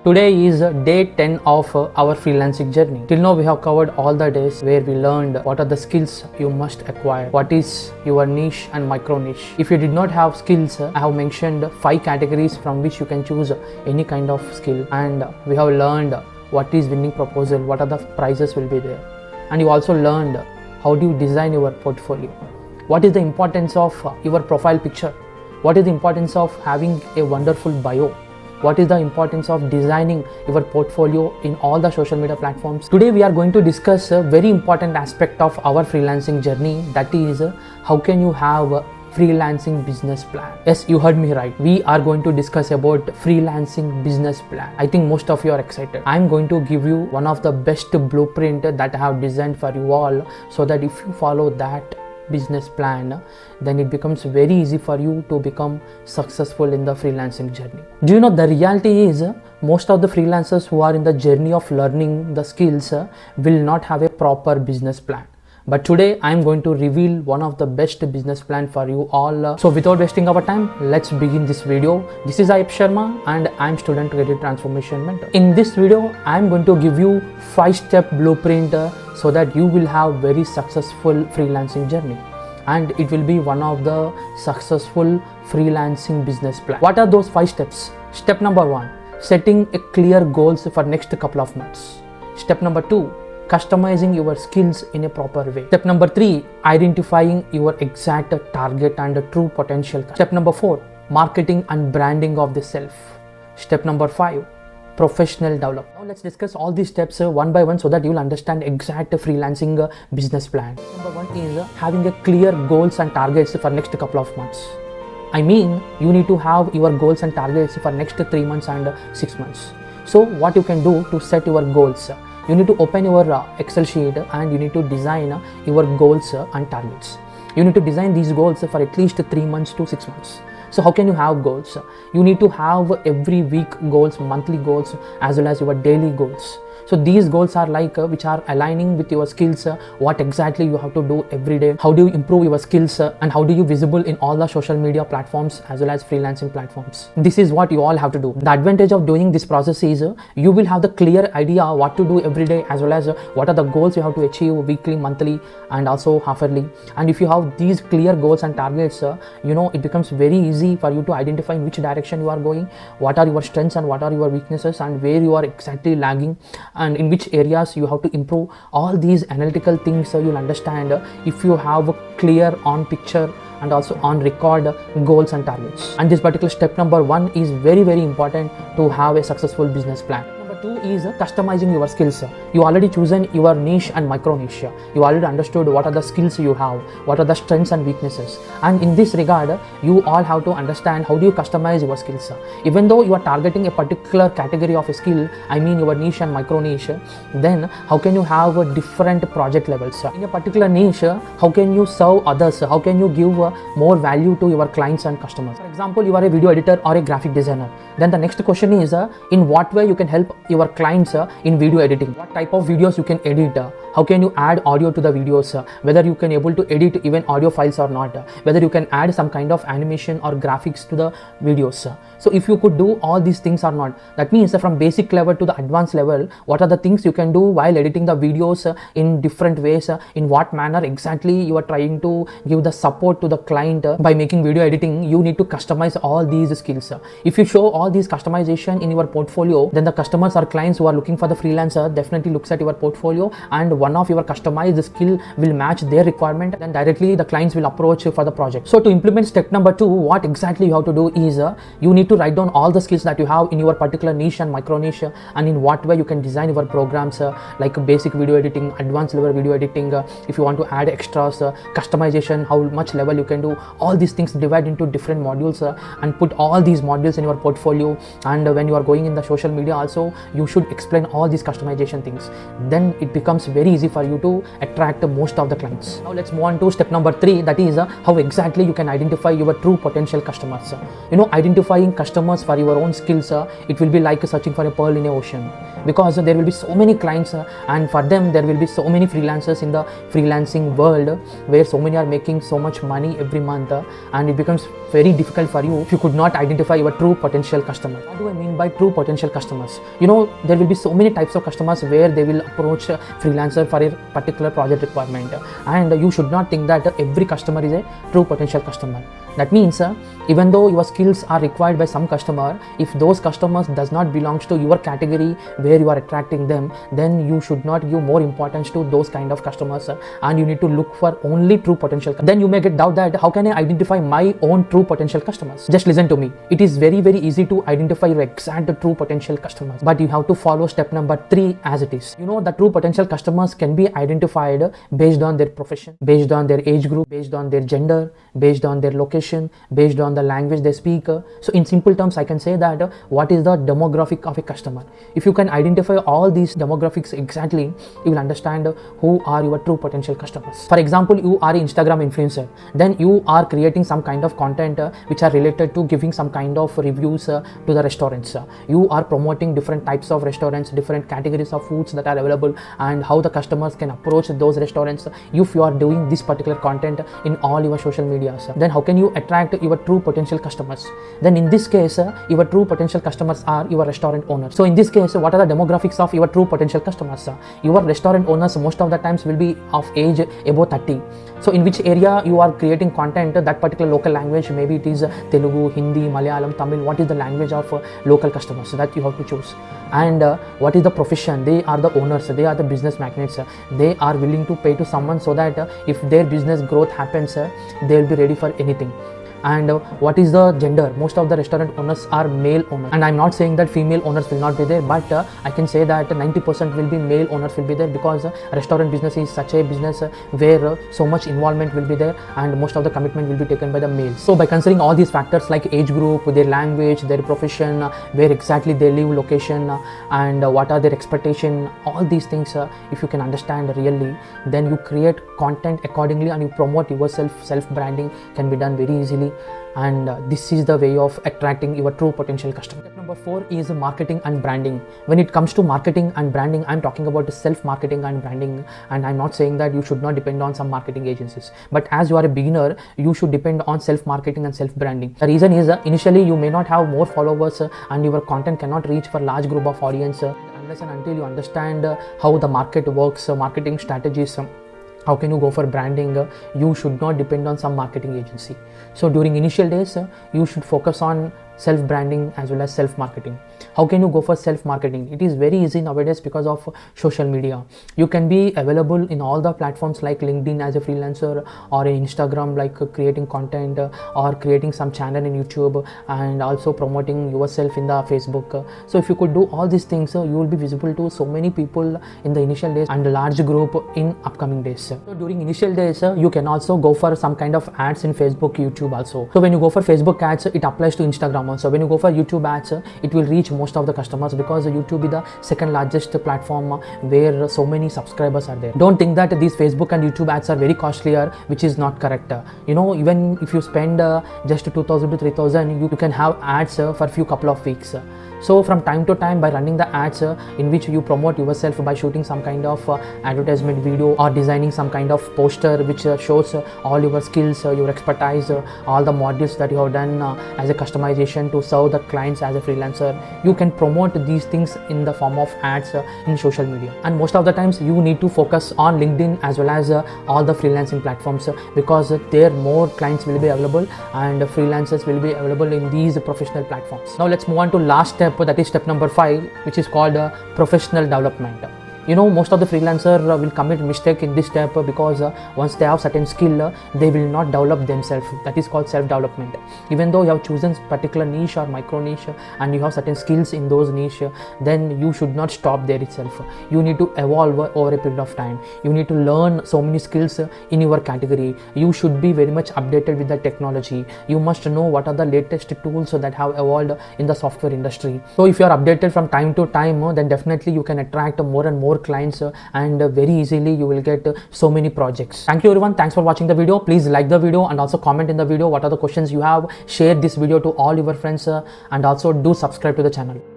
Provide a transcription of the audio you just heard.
Today is day 10 of our freelancing journey. Till now we have covered all the days where we learned what are the skills you must acquire, what is your niche and micro niche. If you did not have skills, I have mentioned 5 categories from which you can choose any kind of skill, and we have learned what is winning proposal, what are the prizes will be there, and you also learned how do you design your portfolio, what is the importance of your profile picture, what is the importance of having a wonderful bio, what is the importance of designing your portfolio in all the social media platforms. Today we are going to discuss a very important aspect of our freelancing journey, that is how can you have a freelancing business plan. Yes, you heard me right. We are going to discuss about freelancing business plan. I think most of you are excited. I am going to give you one of the best blueprint that I have designed for you all, so that if you follow that business plan, then it becomes very easy for you to become successful in the freelancing journey. Do you know, the reality is most of the freelancers who are in the journey of learning the skills will not have a proper business plan. But today I am going to reveal one of the best business plan for you all. So without wasting our time, let's begin this video. This is Ayub Sharma and I am student credit transformation mentor. In this video, I am going to give you 5-step blueprint so that you will have very successful freelancing journey, and it will be one of the successful freelancing business plan. What are those 5 steps? Step number 1, setting a clear goals for next couple of months. Step number 2, customizing your skills in a proper way. Step number 3, identifying your exact target and true potential. Step number 4, marketing and branding of the self. Step number 5, professional development. Now let's discuss all these steps one by one so that you will understand exact freelancing business plan. Number 1 is having a clear goals and targets for next couple of months. I mean, you need to have your goals and targets for next 3 months and 6 months. So what you can do to set your goals? You need to open your Excel sheet and you need to design your goals and targets. You need to design these goals for at least 3 months to 6 months. So how can you have goals? You need to have every week goals, monthly goals, as well as your daily goals. So these goals are like which are aligning with your skills, what exactly you have to do every day, how do you improve your skills, and how do you visible in all the social media platforms as well as freelancing platforms. This is what you all have to do. The advantage of doing this process is you will have the clear idea what to do every day, as well as what are the goals you have to achieve weekly, monthly, and also half-yearly. And if you have these clear goals and targets, it becomes very easy for you to identify in which direction you are going, what are your strengths and what are your weaknesses, and where you are exactly lagging, and in which areas you have to improve. All these analytical things you'll understand if you have a clear on picture and also on record goals and targets. And this particular step number 1 is very important to have a successful business plan. Number 2 is customizing your skills. You already chosen your niche and micro niche. You already understood what are the skills you have, what are the strengths and weaknesses, and in this regard you all have to understand how do you customize your skills. Even though you are targeting a particular category of a skill, I mean your niche and micro niche, then how can you have different project levels? In a particular niche, how can you serve others? How can you give more value to your clients and customers? For example, you are a video editor or a graphic designer. Then the next question is in what way you can help your clients in video editing. What type of videos you can edit? How can you add audio to the videos? Whether you can able to edit even audio files or not? Whether you can add some kind of animation or graphics to the videos? So if you could do all these things or not, that means from basic level to the advanced level, what are the things you can do while editing the videos in different ways? In what manner exactly you are trying to give the support to the client by making video editing? You need to customize all these skills. If you show all these customization in your portfolio, then the customers or clients who are looking for the freelancer definitely looks at your portfolio, and one of your customized skill will match their requirement, then directly the clients will approach for the project. So to implement step number 2, what exactly you have to do is you need to write down all the skills that you have in your particular niche and micro niche, and in what way you can design your programs like basic video editing, advanced level video editing, if you want to add extras, customization, how much level you can do. All these things divide into different modules and put all these modules in your portfolio. And when you are going in the social media also, you should explain all these customization things. Then it becomes very easy for you to attract most of the clients. Now let's move on to step number 3, that is how exactly you can identify your true potential customers. Identifying customers for your own skills, it will be like searching for a pearl in a ocean, because there will be so many clients and for them there will be so many freelancers in the freelancing world, where so many are making so much money every month, and it becomes very difficult for you if you could not identify your true potential customers. What do I mean by true potential customers? There will be so many types of customers where they will approach freelancer for a particular project requirement, and you should not think that every customer is a true potential customer. That means even though your skills are required by some customer, if those customers does not belongs to your category where you are attracting them, then you should not give more importance to those kind of customers, and you need to look for only true potential. Then you may get doubt that how can I identify my own true potential customers? Just listen to me. It is very easy to identify your exact true potential customers, but you have to follow step number 3 as it is. The true potential customers can be identified based on their profession, based on their age group, based on their gender, based on their location, based on the language they speak. So in simple terms, I can say that what is the demographic of a customer. If you can identify all these demographics exactly, you will understand who are your true potential customers. For example, you are an Instagram influencer, then you are creating some kind of content which are related to giving some kind of reviews to the restaurants. You are promoting different types of restaurants, different categories of foods that are available, and how the customers can approach those restaurants if you are doing this particular content in all your social medias. Then how can you attract your true potential customers? Then in this case, your true potential customers are your restaurant owners. So in this case, what are the demographics of your true potential customers? Your restaurant owners most of the times will be of age above 30. So in which area you are creating content, that particular local language, maybe it is Telugu, Hindi, Malayalam, Tamil, what is the language of local customers that you have to choose. And what is the profession? They are the owners, they are the business magnates, they are willing to pay to someone so that if their business growth happens, they will be ready for anything. And what is the gender? Most of the restaurant owners are male owners, and I'm not saying that female owners will not be there, but I can say that 90% will be male owners will be there, because restaurant business is such a business where so much involvement will be there, and most of the commitment will be taken by the males. So by considering all these factors like age group, their language, their profession, where exactly they live, location, and what are their expectation, all these things, if you can understand really, then you create content accordingly and you promote yourself. Self-branding can be done very easily, and this is the way of attracting your true potential customer. Step number 4 is marketing and branding. When it comes to marketing and branding, I'm talking about self-marketing and branding, and I'm not saying that you should not depend on some marketing agencies, but as you are a beginner, you should depend on self-marketing and self-branding. The reason is initially you may not have more followers and your content cannot reach for large group of audience unless and until you understand how the market works, marketing strategies. How can you go for branding? You should not depend on some marketing agency. So during initial days, you should focus on self-branding as well as self-marketing. How can you go for self-marketing? It is very easy nowadays because of social media. You can be available in all the platforms like LinkedIn as a freelancer, or in Instagram like creating content, or creating some channel in YouTube, and also promoting yourself in the Facebook. So if you could do all these things, you will be visible to so many people in the initial days and a large group in upcoming days. So during initial days, you can also go for some kind of ads in Facebook, YouTube also. So when you go for Facebook ads, it applies to Instagram also. When you go for YouTube ads, it will reach most of the customers, because YouTube is the second largest platform where so many subscribers are there. Don't think that these Facebook and YouTube ads are very costlier, which is not correct. Even if you spend just 2,000 to 3,000, you can have ads for few couple of weeks. So from time to time, by running the ads in which you promote yourself by shooting some kind of advertisement video, or designing some kind of poster which shows all your skills, your expertise, all the modules that you have done as a customization to serve the clients as a freelancer, you can promote these things in the form of ads in social media. And most of the times you need to focus on LinkedIn as well as all the freelancing platforms, because there more clients will be available and freelancers will be available in these professional platforms. Now let's move on to last step, that is step number 5, which is called professional development. Most of the freelancer will commit mistake in this step because once they have certain skill, they will not develop themselves. That is called self-development. Even though you have chosen particular niche or micro niche and you have certain skills in those niche, then you should not stop there itself. You need to evolve over a period of time. You need to learn so many skills in your category. You should be very much updated with the technology. You must know what are the latest tools that have evolved in the software industry. So if you are updated from time to time, then definitely you can attract more and more clients, and very easily you will get so many projects. Thank you everyone. Thanks for watching the video. Please like the video and also comment in the video what are the questions you have. Share this video to all your friends, and also do subscribe to the channel.